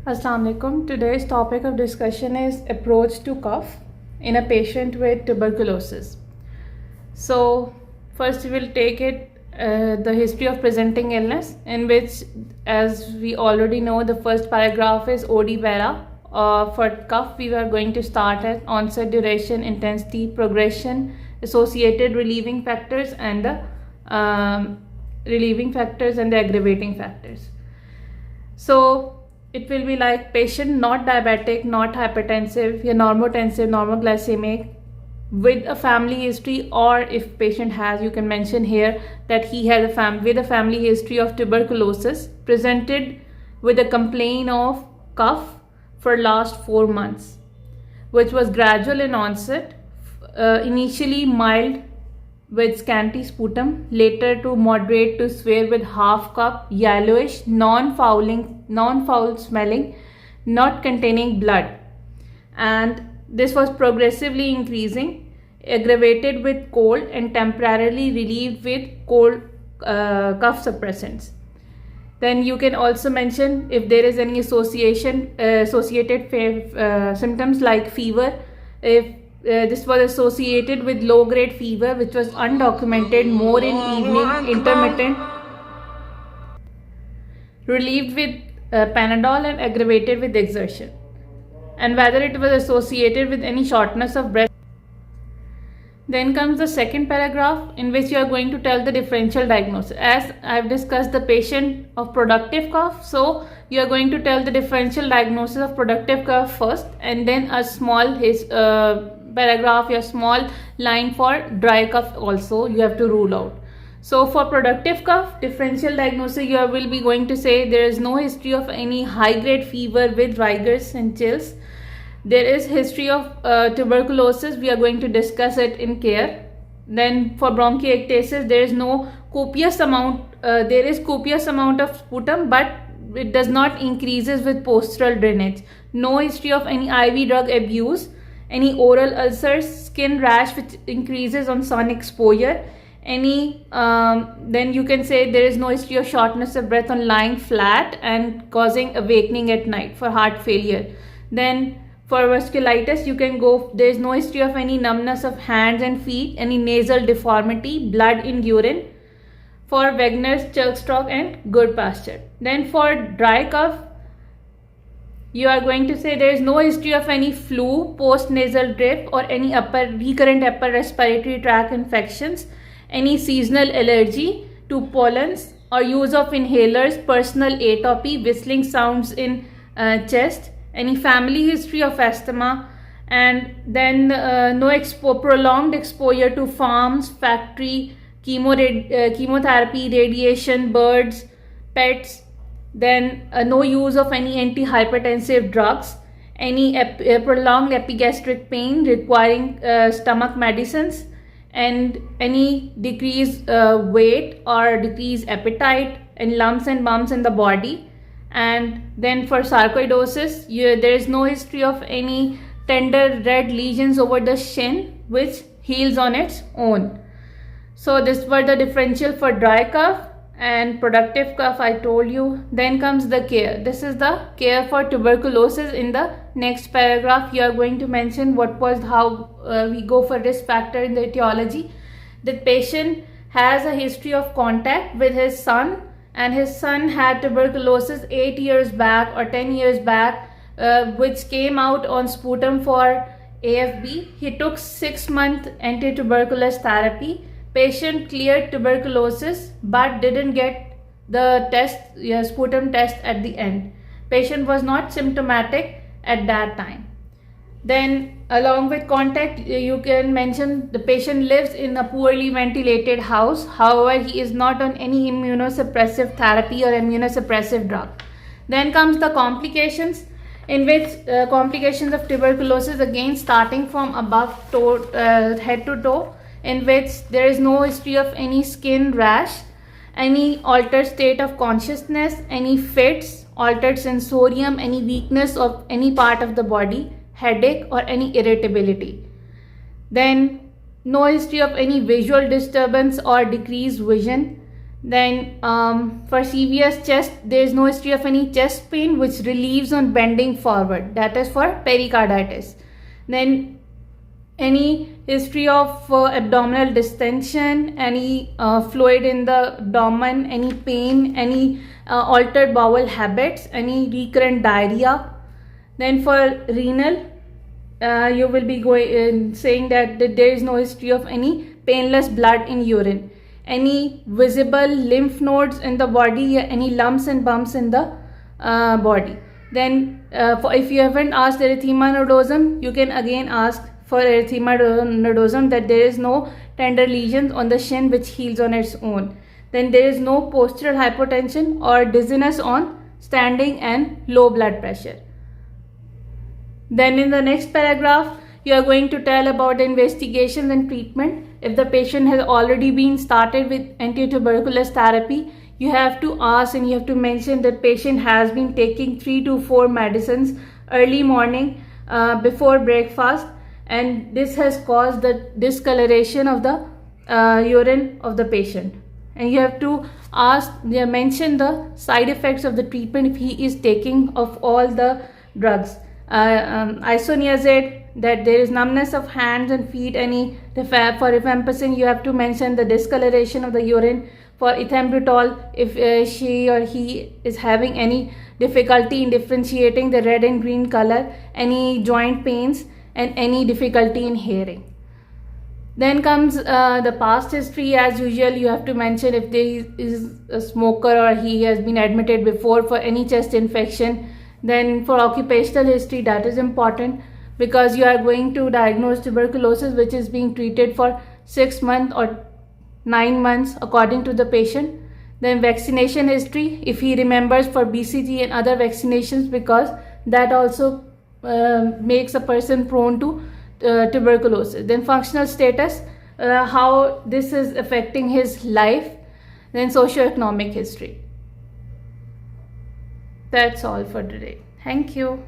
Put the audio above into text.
Assalamu alaikum. Today's topic of discussion is approach to cough in a patient with tuberculosis. So first we will take the history of presenting illness, in which, as we already know, the first paragraph is ODIPARA. For cough, we are going to start at onset, duration, intensity, progression, associated relieving factors, and the aggravating factors. So it will be like patient not diabetic, not hypertensive, normotensive, normoglycemic, with a family history, or if patient has, you can mention here that he has a family history of tuberculosis, presented with a complaint of cough for last 4 months, which was gradual in onset, initially mild with scanty sputum, later to moderate to severe with half cup, yellowish, non-foul smelling, not containing blood. And this was progressively increasing, aggravated with cold and temporarily relieved with cold cough suppressants. Then you can also mention if there is any associated symptoms like fever. If this was associated with low-grade fever, which was undocumented, more in evening, intermittent, relieved with Panadol, and aggravated with exertion. And whether it was associated with any shortness of breath. Then comes the second paragraph, in which you are going to tell the differential diagnosis. As I have discussed the patient of productive cough, so you are going to tell the differential diagnosis of productive cough first, and then a small paragraph, a small line for dry cough also you have to rule out. So for productive cough, differential diagnosis, you will be going to say there is no history of any high-grade fever with rigors and chills. There is history of tuberculosis. We are going to discuss it in care. Then for bronchiectasis, there is copious amount of sputum, but it does not increases with postural drainage. No history of any IV drug abuse, any oral ulcers, skin rash which increases on sun exposure. Then you can say there is no history of shortness of breath on lying flat and causing awakening at night for heart failure. Then for vasculitis, you can go, there is no history of any numbness of hands and feet, any nasal deformity, blood in urine. For Wegener's churk stroke and good posture. Then for dry cough, you are going to say there is no history of any flu, post-nasal drip, or any recurrent upper respiratory tract infections, any seasonal allergy to pollens, or use of inhalers, personal atopy, whistling sounds in chest, any family history of asthma, and then prolonged exposure to farms, factory, chemotherapy, radiation, birds, pets. Then no use of any antihypertensive drugs, any prolonged epigastric pain requiring stomach medicines, and any decreased weight or decreased appetite, and lumps and bumps in the body. And then for sarcoidosis, there is no history of any tender red lesions over the shin which heals on its own. So this were the differential for dry cough and productive cough, I told you. Then comes the care. This is the care for tuberculosis. In the next paragraph, you are going to mention how we go for risk factor in the etiology. The patient has a history of contact with his son, and his son had tuberculosis 8 years back or 10 years back, which came out on sputum for AFB. He took 6-month anti-tuberculous therapy. Patient cleared tuberculosis but didn't get the sputum test at the end. Patient was not symptomatic at that time. Then along with contact, you can mention the patient lives in a poorly ventilated house. However, he is not on any immunosuppressive therapy or immunosuppressive drug. Then comes the complications, in which complications of tuberculosis, again starting from above head to toe, in which there is no history of any skin rash, any altered state of consciousness, any fits, altered sensorium, any weakness of any part of the body, headache, or any irritability. Then no history of any visual disturbance or decreased vision, Then for CVS chest, there is no history of any chest pain which relieves on bending forward. That is for pericarditis. Then any history of abdominal distension, any fluid in the abdomen, any pain, any altered bowel habits, any recurrent diarrhea. Then for renal, you will be saying that there is no history of any painless blood in urine, any visible lymph nodes in the body, any lumps and bumps in the body. Then if you haven't asked erythema nodosum, you can again ask for erythema nodosum, that there is no tender lesions on the shin which heals on its own. Then there is no postural hypotension or dizziness on standing and low blood pressure. Then in the next paragraph, you are going to tell about the investigations and treatment. If the patient has already been started with anti-tuberculous therapy, you have to ask and you have to mention that patient has been taking 3 to 4 medicines early morning before breakfast, and this has caused the discoloration of the urine of the patient. And you have to mention the side effects of the treatment if he is taking of all the drugs. Isoniazid, that there is numbness of hands and feet. For rifampicin, you have to mention the discoloration of the urine. For ethambutol, if she or he is having any difficulty in differentiating the red and green color, any joint pains, and any difficulty in hearing. Then comes the past history. As usual, you have to mention if there is a smoker or he has been admitted before for any chest infection. Then for occupational history, that is important because you are going to diagnose tuberculosis which is being treated for 6 months or 9 months according to the patient. Then vaccination history, if he remembers for BCG and other vaccinations, because that also makes a person prone to tuberculosis. Then functional status, how this is affecting his life. Then socioeconomic history. That's all for today. Thank you.